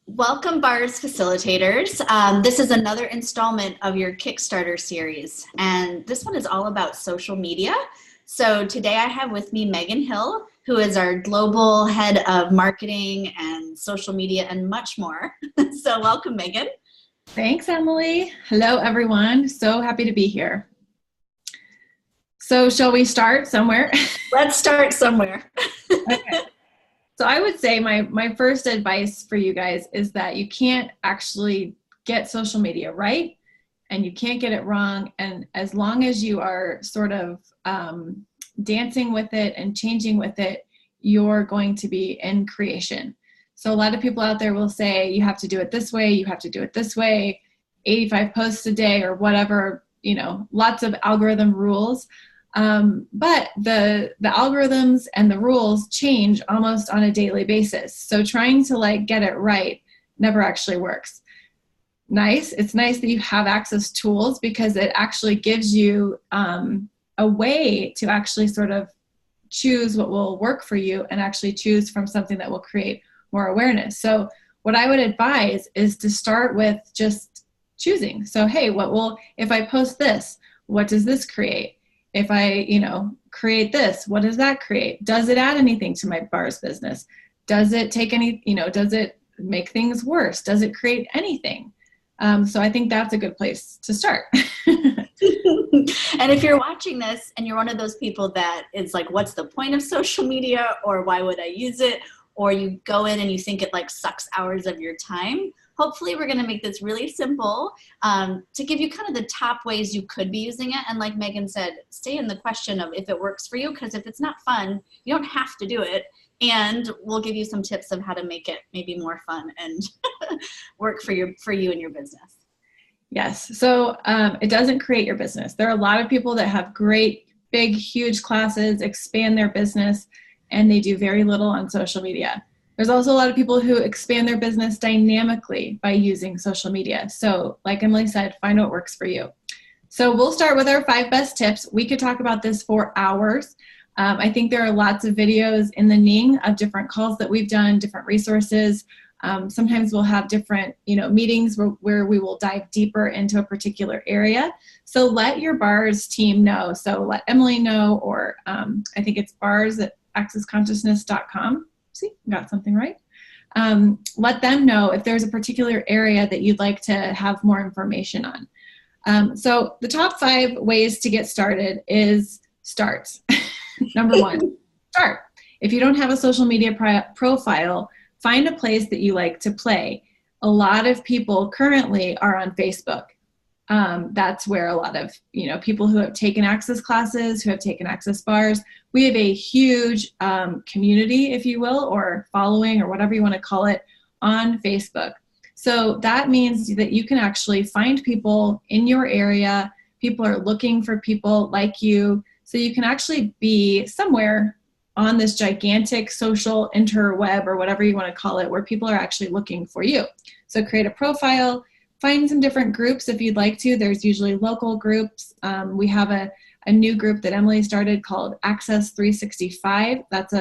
Welcome, bars facilitators. This is another installment of your Kickstarter series, and this one is all about social media. So today I have with me Megan Hill, who is our global head of marketing and social media and much more. So welcome, Megan. Thanks, Emily. Hello, everyone. So happy to be here. So shall we start somewhere? Let's start somewhere. Okay. So I would say my first advice for you guys is that you can't actually get social media right and you can't get it wrong. And as long as you are sort of dancing with it and changing with it, you're going to be in creation. So a lot of people out there will say, you have to do it this way, you have to do it this way, 85 posts a day or whatever, lots of algorithm rules. But the algorithms and the rules change almost on a daily basis. So trying to get it right never actually works. It's nice that you have access to tools because it actually gives you a way to actually sort of choose what will work for you and actually choose from something that will create more awareness. So what I would advise is to start with just choosing. So, hey, if I post this, what does this create? If I, create this, what does that create? Does it add anything to my bar's business? Does it does it make things worse? Does it create anything? So I think that's a good place to start. And if you're watching this and you're one of those people that is like, what's the point of social media, or why would I use it? Or you go in and you think it sucks hours of your time. Hopefully we're going to make this really simple to give you kind of the top ways you could be using it. And like Megan said, stay in the question of if it works for you, because if it's not fun, you don't have to do it. And we'll give you some tips of how to make it maybe more fun and work for you and your business. Yes. So it doesn't create your business. There are a lot of people that have great, big, huge classes, expand their business, and they do very little on social media. There's also a lot of people who expand their business dynamically by using social media. So like Emily said, find what works for you. So we'll start with our 5 best tips. We could talk about this for hours. I think there are lots of videos in the Ning of different calls that we've done, different resources. Sometimes we'll have different, meetings where we will dive deeper into a particular area. So let your bars team know. So let Emily know, or I think it's bars@accessconsciousness.com. See, got something right. Let them know if there's a particular area that you'd like to have more information on. So the top 5 ways to get started is start. Number 1, start. If you don't have a social media profile, find a place that you like to play. A lot of people currently are on Facebook. That's where a lot of people who have taken access classes, who have taken access bars, we have a huge community, if you will, or following, or whatever you want to call it, on Facebook. So that means that you can actually find people in your area. People are looking for people like you. So you can actually be somewhere on this gigantic social interweb, or whatever you want to call it, where people are actually looking for you. So create a profile. Find some different groups if you'd like to. There's usually local groups. We have a new group that Emily started called Access 365. That's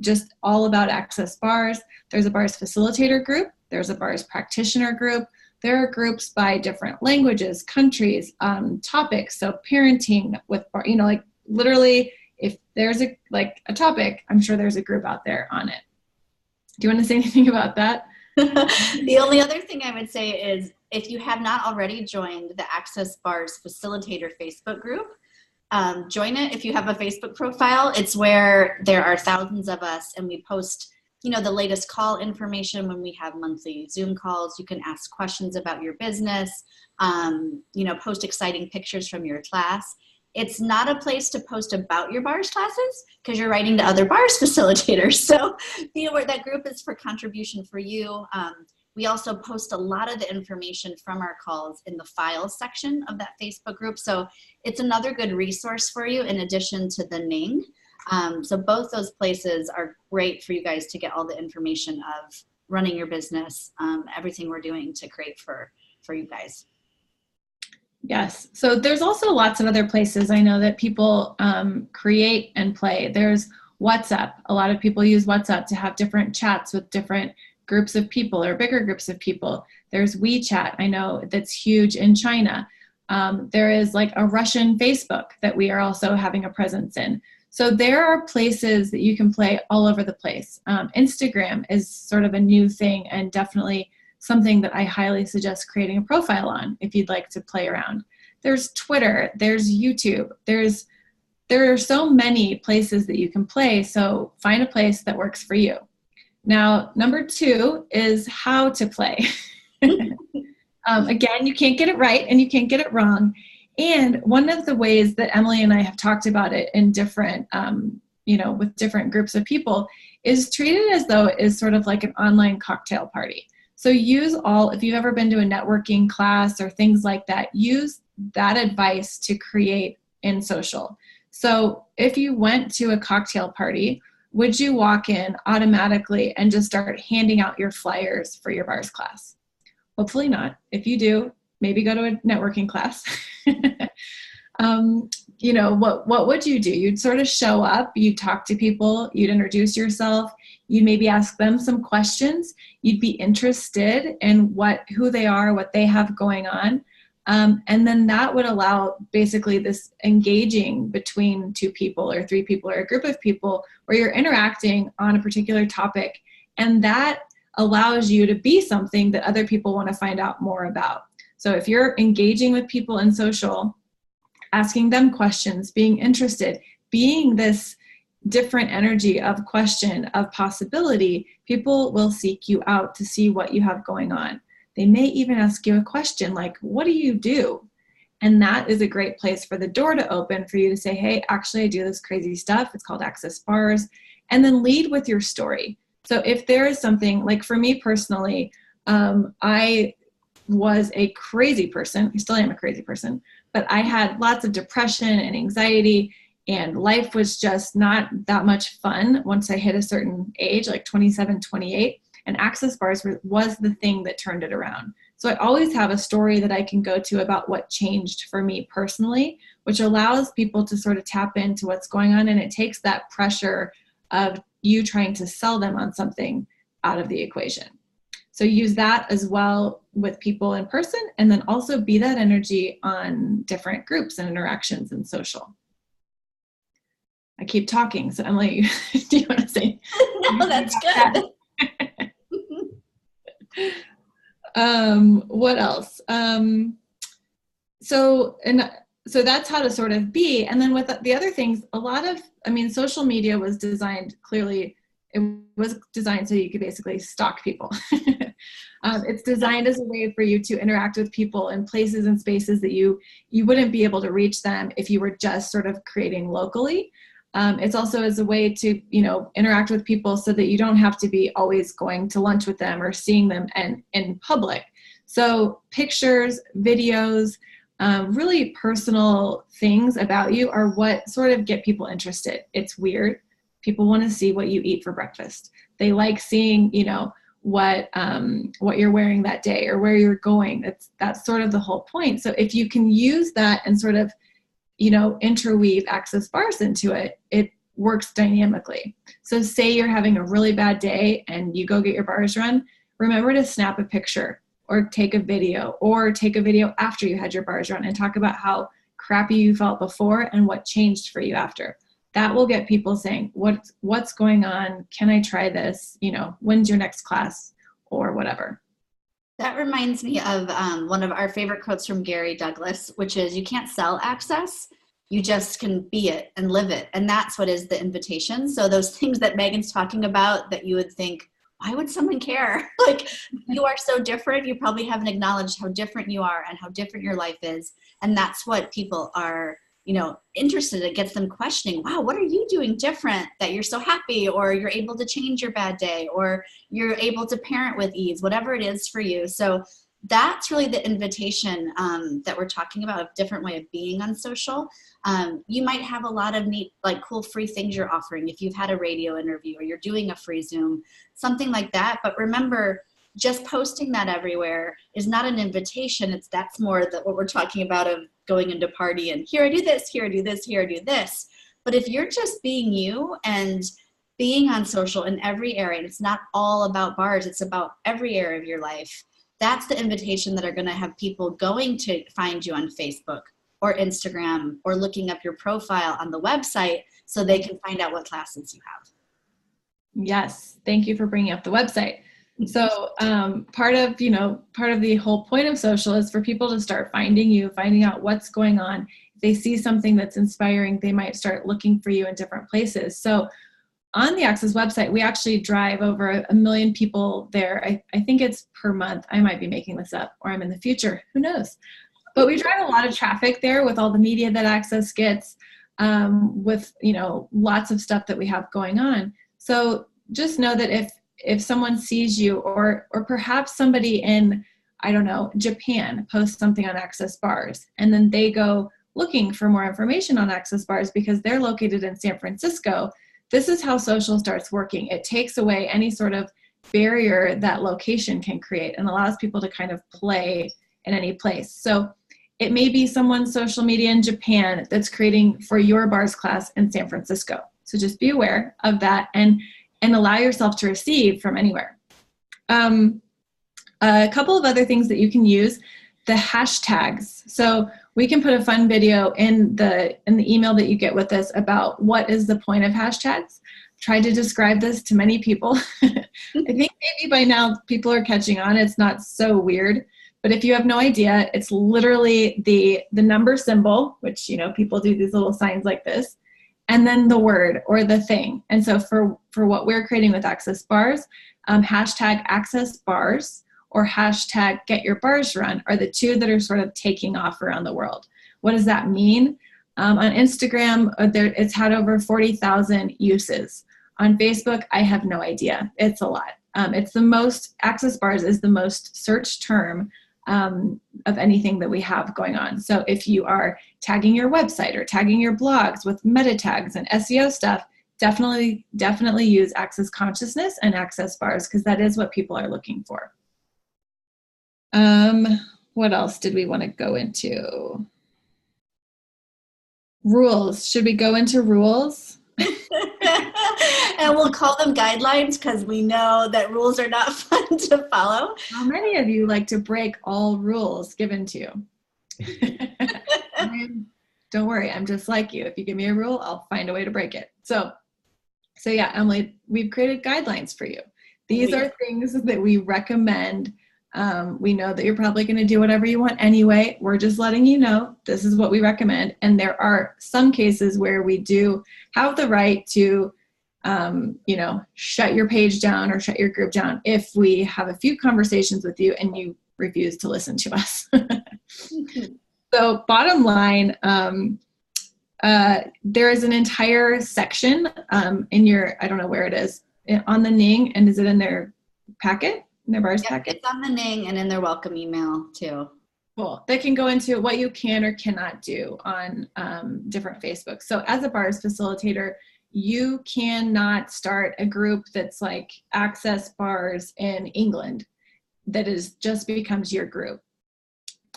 just all about access bars. There's a bars facilitator group. There's a bars practitioner group. There are groups by different languages, countries, topics. So parenting with, literally, if there's a topic, I'm sure there's a group out there on it. Do you want to say anything about that? The only other thing I would say is, if you have not already joined the Access Bars Facilitator Facebook group, join it if you have a Facebook profile. It's where there are thousands of us, and we post the latest call information when we have monthly Zoom calls. You can ask questions about your business, post exciting pictures from your class. It's not a place to post about your bars classes, because you're writing to other bars facilitators. So be aware that group is for contribution for you. We also post a lot of the information from our calls in the files section of that Facebook group. So it's another good resource for you in addition to the Ning. So both those places are great for you guys to get all the information of running your business, everything we're doing to create for you guys. Yes. So there's also lots of other places I know that people create and play. There's WhatsApp. A lot of people use WhatsApp to have different chats with different groups of people or bigger groups of people. There's WeChat, I know that's huge in China. There is like a Russian Facebook that we are also having a presence in. So there are places that you can play all over the place. Instagram is sort of a new thing and definitely something that I highly suggest creating a profile on if you'd like to play around. There's Twitter, there's YouTube, there are so many places that you can play, so find a place that works for you. Now, number 2 is how to play. Again, you can't get it right and you can't get it wrong. And one of the ways that Emily and I have talked about it in different, with different groups of people is treat it as though it is sort of like an online cocktail party. So if you've ever been to a networking class or things like that, use that advice to create in social. So if you went to a cocktail party, would you walk in automatically and just start handing out your flyers for your bars class? Hopefully not. If you do, maybe go to a networking class. What would you do? You'd sort of show up, you'd talk to people, you'd introduce yourself, you'd maybe ask them some questions, you'd be interested in who they are, what they have going on. And then that would allow basically this engaging between 2 people or 3 people or a group of people where you're interacting on a particular topic. And that allows you to be something that other people want to find out more about. So if you're engaging with people in social, asking them questions, being interested, being this different energy of question, of possibility, people will seek you out to see what you have going on. They may even ask you a question like, what do you do? And that is a great place for the door to open for you to say, hey, actually I do this crazy stuff. It's called Access Bars. And then lead with your story. So if there is something, like for me personally, I was a crazy person. I still am a crazy person, but I had lots of depression and anxiety, and life was just not that much fun once I hit a certain age, like 27, 28. And Access Bars was the thing that turned it around. So I always have a story that I can go to about what changed for me personally, which allows people to sort of tap into what's going on. And it takes that pressure of you trying to sell them on something out of the equation. So use that as well with people in person, and then also be that energy on different groups and interactions and social. I keep talking, so Emily, do you want to say? No, that's good. What else? So that's how to sort of be. And then with the other things, social media was designed, clearly it was designed so you could basically stalk people. It's designed as a way for you to interact with people in places and spaces that you wouldn't be able to reach them if you were just sort of creating locally. It's also as a way to, interact with people so that you don't have to be always going to lunch with them or seeing them in public. So pictures, videos, really personal things about you are what sort of get people interested. It's weird. People want to see what you eat for breakfast. They like seeing, what you're wearing that day or where you're going. That's sort of the whole point. So if you can use that and sort of interweave Access Bars into it, it works dynamically. So say you're having a really bad day and you go get your bars run, remember to snap a picture or take a video after you had your bars run and talk about how crappy you felt before and what changed for you after. That will get people saying, what's going on? Can I try this? When's your next class or whatever. That reminds me of one of our favorite quotes from Gary Douglas, which is, you can't sell access, you just can be it and live it. And that's what is the invitation. So those things that Megan's talking about that you would think, why would someone care? Like, you are so different. You probably haven't acknowledged how different you are and how different your life is. And that's what people are, interested. It gets them questioning, wow, what are you doing different that you're so happy, or you're able to change your bad day, or you're able to parent with ease, whatever it is for you. So that's really the invitation that we're talking about, a different way of being on social. You might have a lot of neat, cool free things you're offering if you've had a radio interview or you're doing a free Zoom, something like that. But remember, just posting that everywhere is not an invitation. That's more what we're talking about of going into party and here I do this, here I do this, here I do this. But if you're just being you and being on social in every area. And it's not all about bars. It's about every area of your life. That's the invitation that are going to have people going to find you on Facebook or Instagram or looking up your profile on the website so they can find out what classes you have. Yes. Thank you for bringing up the website. So part of the whole point of social is for people to start finding you, finding out what's going on. If they see something that's inspiring, they might start looking for you in different places. So on the Access website, we actually drive over 1 million people there. I think it's per month. I might be making this up, or I'm in the future. Who knows? But we drive a lot of traffic there with all the media that Access gets, with lots of stuff that we have going on. So just know that if someone sees you, or perhaps somebody in, I don't know, Japan posts something on Access Bars, and then they go looking for more information on Access Bars because they're located in San Francisco, this is how social starts working. It takes away any sort of barrier that location can create and allows people to kind of play in any place. So it may be someone's social media in Japan that's creating for your bars class in San Francisco. So just be aware of that and allow yourself to receive from anywhere. A couple of other things that you can use, the hashtags. So we can put a fun video in the email that you get with this about what is the point of hashtags. Tried to describe this to many people. I think maybe by now people are catching on. It's not so weird. But if you have no idea, it's literally the number symbol, which, people do these little signs like this, and then the word or the thing. And so for what we're creating with Access Bars, hashtag Access Bars or hashtag Get Your Bars Run are the two that are sort of taking off around the world. What does that mean? On Instagram, it's had over 40,000 uses. On Facebook, I have no idea. It's a lot. Access Bars is the most searched term of anything that we have going on. So if you are tagging your website or tagging your blogs with meta tags and SEO stuff, definitely use Access Consciousness and Access Bars because that is what people are looking for. What else did we want to go into? Rules. Should we go into rules? And we'll call them guidelines because we know that rules are not fun to follow. How many of you like to break all rules given to you? Don't worry, I'm just like you. If you give me a rule, I'll find a way to break it. So yeah, Emily, we've created guidelines for you. These are things that we recommend. We know that you're probably going to do whatever you want anyway. We're just letting you know this is what we recommend. And there are some cases where we do have the right to, shut your page down or shut your group down if we have a few conversations with you and you refuse to listen to us. So bottom line, there is an entire section in your, I don't know where it is, on the Ning, and is it in their packet? In their bars packet? It's on the Ning and in their welcome email too. Cool. They can go into what you can or cannot do on different Facebook. So as a bars facilitator, you cannot start a group that's like Access Bars in England that just becomes your group.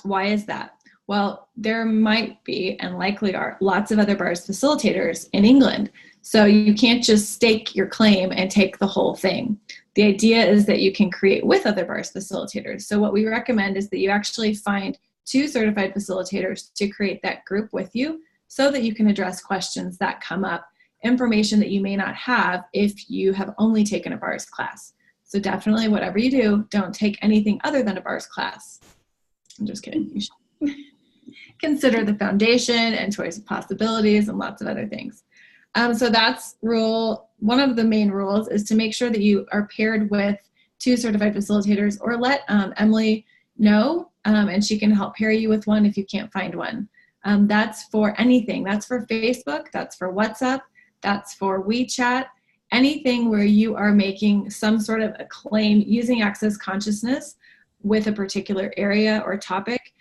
Why is that? Well, there might be, and likely are, lots of other bars facilitators in England. So you can't just stake your claim and take the whole thing. The idea is that you can create with other bars facilitators. So what we recommend is that you actually find 2 certified facilitators to create that group with you so that you can address questions that come up, information that you may not have if you have only taken a bars class. So definitely whatever you do, don't take anything other than a bars class. I'm just kidding. You should consider the foundation and choice of possibilities and lots of other things. So that's one of the main rules is to make sure that you are paired with 2 certified facilitators, or let Emily know, and she can help pair you with one if you can't find one. That's for anything. That's for Facebook, that's for WhatsApp, that's for WeChat, anything where you are making some sort of a claim using Access Consciousness with a particular area or topic,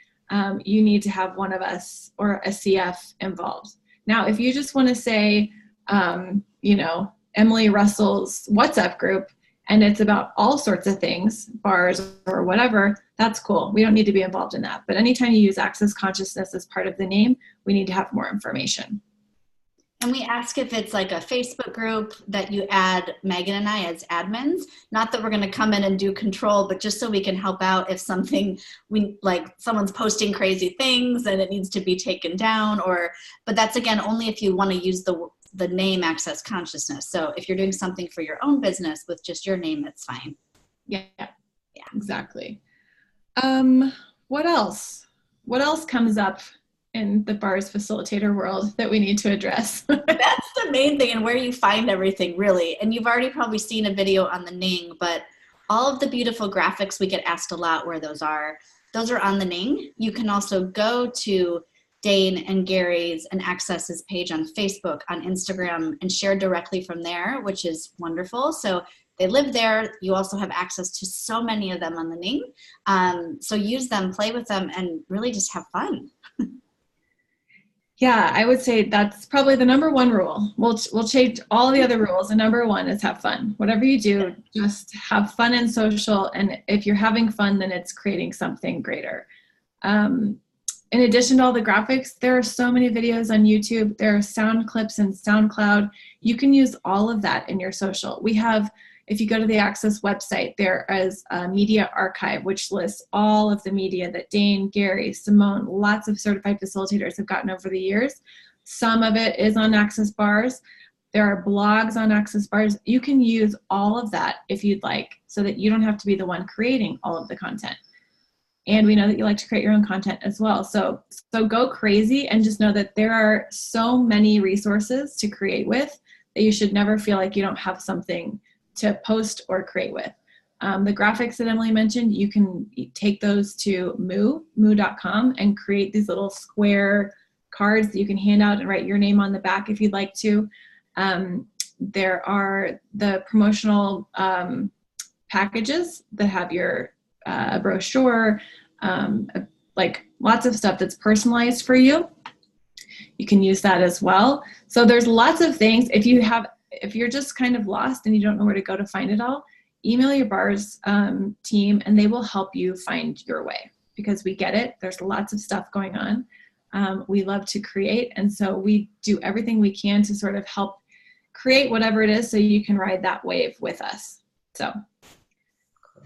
you need to have one of us or a CF involved. Now, if you just want to say, Emily Russell's WhatsApp group, and it's about all sorts of things, bars or whatever, that's cool. We don't need to be involved in that. But anytime you use Access Consciousness as part of the name, we need to have more information. And we ask if it's like a Facebook group that you add Megan and I as admins. Not that we're going to come in and do control, but just so we can help out if something someone's posting crazy things and it needs to be taken down, but that's again only if you want to use the name Access Consciousness. So if you're doing something for your own business with just your name, it's fine. Yeah, exactly. What else? What else comes up in the bars facilitator world that we need to address? That's the main thing, and where you find everything, really. And you've already probably seen a video on the Ning, but all of the beautiful graphics, we get asked a lot where those are on the Ning. You can also go to Dane and Gary's and Access's page on Facebook, on Instagram, and share directly from there, which is wonderful. So they live there. You also have access to so many of them on the Ning. So use them, play with them, and really just have fun. Yeah, I would say that's probably the number one rule. We'll change all the other rules. The number one is have fun. Whatever you do, just have fun and social. And if you're having fun, then it's creating something greater. In addition to all the graphics, there are so many videos on YouTube. There are sound clips and SoundCloud. You can use all of that in your social. We have, if you go to the Access website, there is a media archive, which lists all of the media that Dane, Gary, Simone, lots of certified facilitators have gotten over the years. Some of it is on Access Bars. There are blogs on Access Bars. You can use all of that if you'd like, so that you don't have to be the one creating all of the content. And we know that you like to create your own content as well. So go crazy, and just know that there are so many resources to create with that you should never feel like you don't have something to post or create with. The graphics that Emily mentioned, you can take those to moo.com and create these little square cards that you can hand out and write your name on the back if you'd like to. There are the promotional packages that have your brochure, like lots of stuff that's personalized for you. You can use that as well. So there's lots of things. If you're just kind of lost and you don't know where to go to find it all, email your bars team and they will help you find your way, because we get it. There's lots of stuff going on. We love to create, and so we do everything we can to sort of help create whatever it is so you can ride that wave with us. So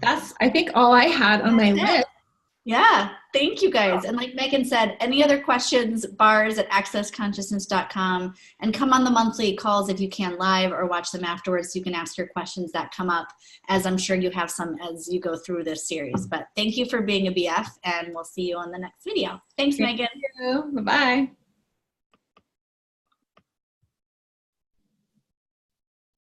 that's, I think, all I had on my list. Yeah, thank you guys. And like Megan said, any other questions, bars@accessconsciousness.com, and come on the monthly calls if you can live, or watch them afterwards so you can ask your questions that come up, as I'm sure you have some as you go through this series. But thank you for being a BF, and we'll see you on the next video. Thanks, Megan. Thank you. Bye-bye.